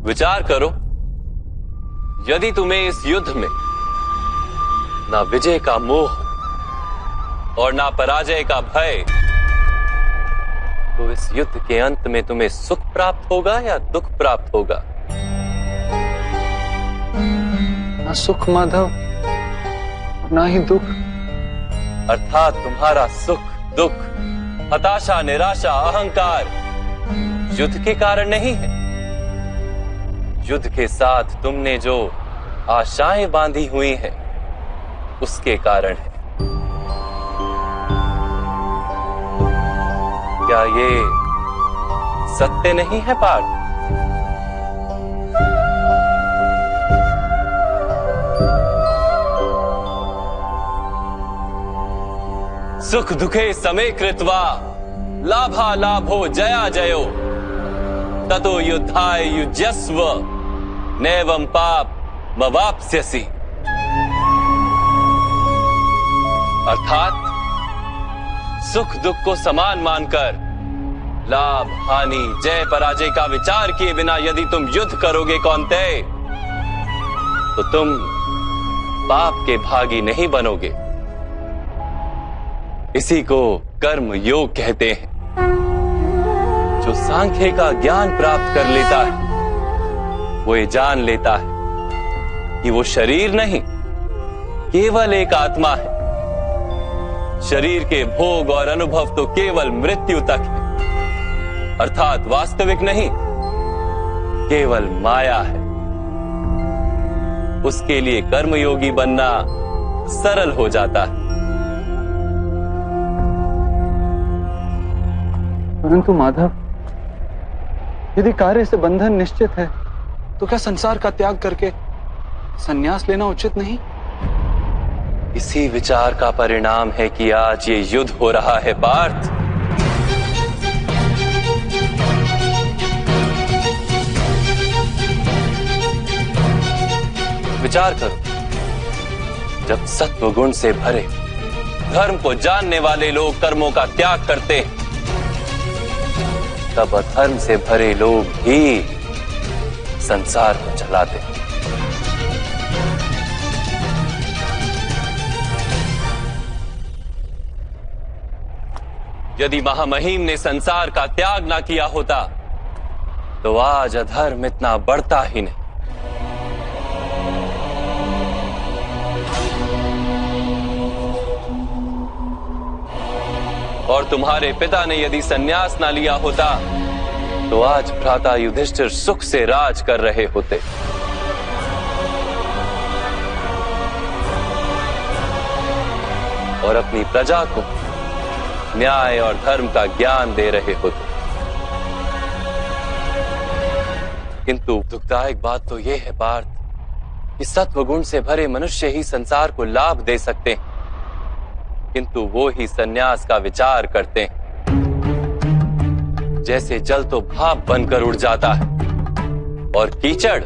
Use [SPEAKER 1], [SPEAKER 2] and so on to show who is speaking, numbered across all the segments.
[SPEAKER 1] विचार करो, यदि तुम्हें इस युद्ध में ना विजय का मोह और ना पराजय का भय, तो इस युद्ध के अंत में तुम्हें सुख प्राप्त होगा या दुख प्राप्त होगा?
[SPEAKER 2] ना सुख माधव, ना ही दुख।
[SPEAKER 1] अर्थात तुम्हारा सुख दुख, हताशा, निराशा, अहंकार युद्ध के कारण नहीं है। युद्ध के साथ तुमने जो आशाएं बांधी हुई हैं, उसके कारण है। क्या ये सत्य नहीं है पार्थ? सुख दुखे समे कृत्वा लाभा लाभो जया जयो ततो युद्धाय युज्यस्व नैवं पाप मवाप्स्यसि। अर्थात सुख दुख को समान मानकर लाभ हानि जय पराजय का विचार किए बिना यदि तुम युद्ध करोगे कौन्तेय, तो तुम पाप के भागी नहीं बनोगे। इसी को कर्म योग कहते हैं। जो सांख्य का ज्ञान प्राप्त कर लेता है, वो ये जान लेता है कि वो शरीर नहीं, केवल एक आत्मा है। शरीर के भोग और अनुभव तो केवल मृत्यु तक है, अर्थात वास्तविक नहीं, केवल माया है। उसके लिए कर्मयोगी बनना सरल हो जाता है।
[SPEAKER 2] परंतु माधव, यदि कार्य से बंधन निश्चित है, तो क्या संसार का त्याग करके संन्यास लेना उचित नहीं?
[SPEAKER 1] इसी विचार का परिणाम है कि आज ये युद्ध हो रहा है पार्थ। विचार करो, जब सत्व गुण से भरे धर्म को जानने वाले लोग कर्मों का त्याग करते हैं, तब अधर्म से भरे लोग ही संसार को चलाते हैं। यदि महामहिम ने संसार का त्याग ना किया होता, तो आज अधर्म इतना बढ़ता ही नहीं। और तुम्हारे पिता ने यदि संन्यास ना लिया होता, तो आज भ्राता युधिष्ठिर सुख से राज कर रहे होते। और अपनी प्रजा को न्याय और धर्म का ज्ञान दे रहे होते। किंतु दुखदायक बात तो यह है पार्थ, कि सत्वगुण से भरे मनुष्य ही संसार को लाभ दे सकते हैं, किंतु वो ही संन्यास का विचार करते हैं। जैसे जल तो भाप बनकर उड़ जाता है, और कीचड़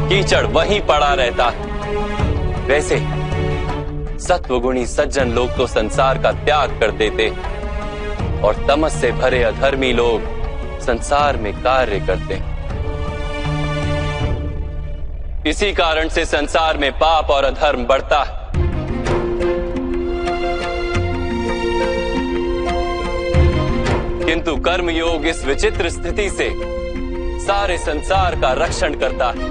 [SPEAKER 1] कीचड़ वहीं पड़ा रहता है, वैसे सत्वगुणी सज्जन लोग तो संसार का त्याग कर देते, और तमस से भरे अधर्मी लोग संसार में कार्य करते हैं। इसी कारण से संसार में पाप और अधर्म बढ़ता है। किंतु कर्मयोग इस विचित्र स्थिति से सारे संसार का रक्षण करता है।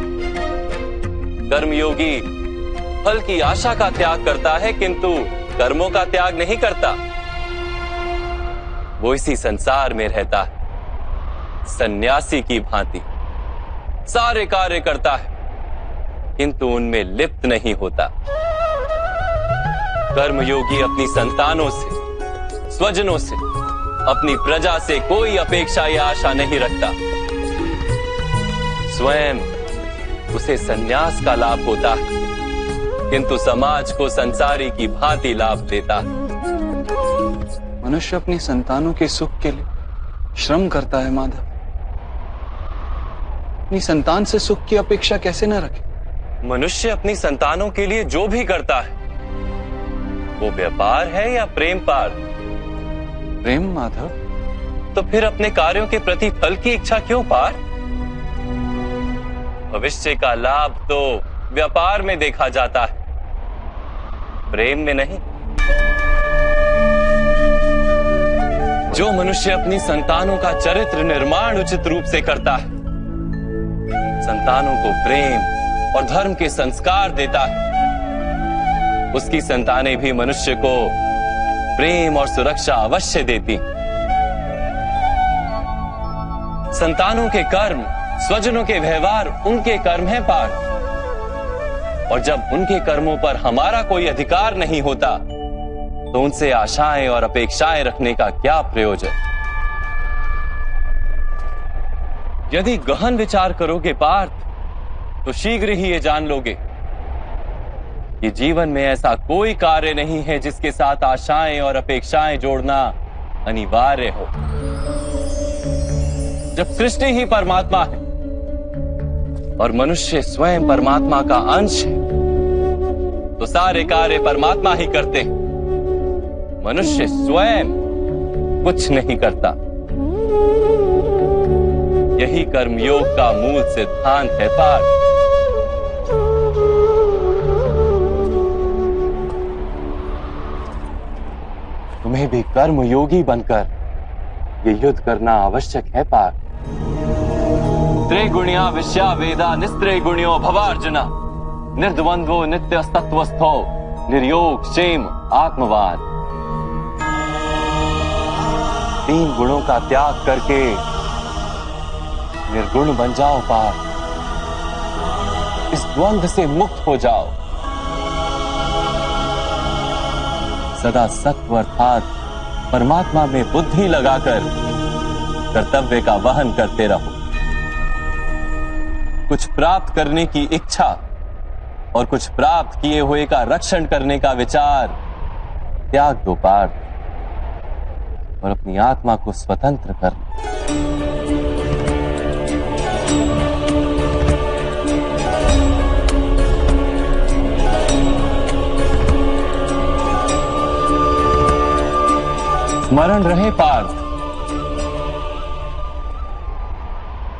[SPEAKER 1] कर्मयोगी फल की आशा का त्याग करता है, किंतु कर्मों का त्याग नहीं करता। वो इसी संसार में रहता है, सन्यासी की भांति सारे कार्य करता है, किंतु उनमें लिप्त नहीं होता। कर्मयोगी अपनी संतानों से, स्वजनों से, अपनी प्रजा से कोई अपेक्षा या आशा नहीं रखता। स्वयं उसे संन्यास का लाभ होता है, किंतु समाज को संसारी की भांति लाभ देता है।
[SPEAKER 2] मनुष्य अपनी संतानों के सुख के लिए श्रम करता है माधव। अपनी संतान से सुख की अपेक्षा कैसे न रखे?
[SPEAKER 1] मनुष्य अपनी संतानों के लिए जो भी करता है, वो व्यापार है या प्रेम पार्थ?
[SPEAKER 2] प्रेम माधव।
[SPEAKER 1] तो फिर अपने कार्यों के प्रति फल की इच्छा क्यों पार्थ? भविष्य का लाभ तो व्यापार में देखा जाता है, प्रेम में नहीं। जो मनुष्य अपनी संतानों का चरित्र निर्माण उचित रूप से करता है, संतानों को प्रेम और धर्म के संस्कार देता है, उसकी संतानें भी मनुष्य को प्रेम और सुरक्षा अवश्य देती। संतानों के कर्म, स्वजनों के व्यवहार उनके कर्म है पार्थ। और जब उनके कर्मों पर हमारा कोई अधिकार नहीं होता, तो उनसे आशाएं और अपेक्षाएं रखने का क्या प्रयोजन। यदि गहन विचार करोगे पार्थ, तो शीघ्र ही ये जान लोगे कि जीवन में ऐसा कोई कार्य नहीं है जिसके साथ आशाएं और अपेक्षाएं जोड़ना अनिवार्य हो। जब सृष्टि ही परमात्मा है और मनुष्य स्वयं परमात्मा का अंश है, तो सारे कार्य परमात्मा ही करते हैं, मनुष्य स्वयं कुछ नहीं करता। यही कर्मयोग का मूल सिद्धांत है पार्थ। तुम्हें भी कर्मयोगी बनकर ये युद्ध करना आवश्यक है पार्थ। त्रिगुणिया विश्या वेदा निस्त्रिगुण्यो भवार्जुना, निर्द्वंद्वो नित्य तत्वस्थो निर्योग क्षेम आत्मवान। 3 गुणों का त्याग करके निर्गुण बन जाओ पार्थ, इस द्वंद्व से मुक्त हो जाओ। सदा सत्व अर्थात परमात्मा में बुद्धि लगाकर कर्तव्य का वहन करते रहो। कुछ प्राप्त करने की इच्छा और कुछ प्राप्त किए हुए का रक्षण करने का विचार त्याग दो पार्थ, और अपनी आत्मा को स्वतंत्र कर। स्मरण रहे पार्थ,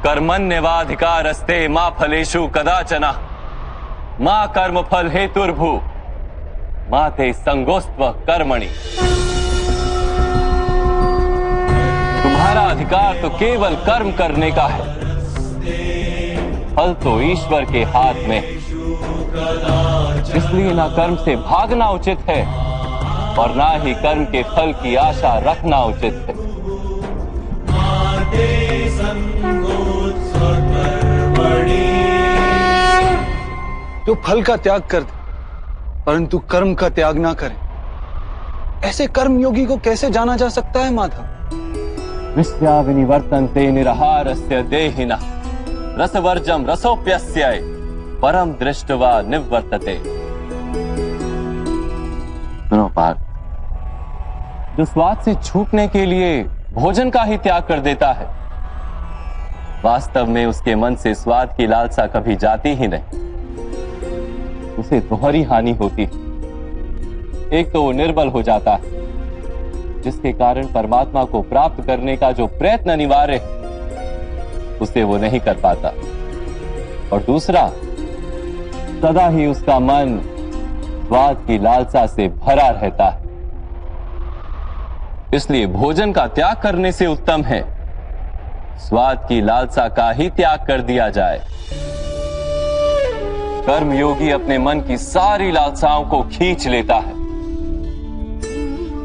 [SPEAKER 1] कर्मण्येवाधिकारस्ते मा फलेषु कदाचन मा कर्म फल हेतुर्भू मा ते संगोस्त्व कर्मणि। तुम्हारा अधिकार तो केवल कर्म करने का है, फल तो ईश्वर के हाथ में। इसलिए ना कर्म से भागना उचित है और ना ही कर्म के फल की आशा रखना उचित है।
[SPEAKER 2] जो फल का त्याग कर दे परंतु कर्म का त्याग ना करे, ऐसे कर्मयोगी को कैसे जाना जा सकता है माधव?
[SPEAKER 1] विश्या विनिवर्तन्ते निराहारस्य देहिनः रसवर्जम रसोप्यस्य परम दृष्ट्वा निवर्तते। सुनो पार्थ, जो स्वाद से छूटने के लिए भोजन का ही त्याग कर देता है, वास्तव में उसके मन से स्वाद की लालसा कभी जाती ही नहीं। उसे दोहरी हानि होती है। एक तो वो निर्बल हो जाता है, जिसके कारण परमात्मा को प्राप्त करने का जो प्रयत्न अनिवार्य है उसे वो नहीं कर पाता, और दूसरा सदा ही उसका मन स्वाद की लालसा से भरा रहता है। इसलिए भोजन का त्याग करने से उत्तम है स्वाद की लालसा का ही त्याग कर दिया जाए। कर्मयोगी अपने मन की सारी लालसाओं को खींच लेता है,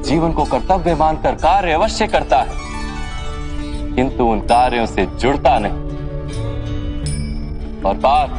[SPEAKER 1] जीवन को कर्तव्य मानकर कार्य अवश्य करता है, किंतु उन कार्यों से जुड़ता नहीं। और बात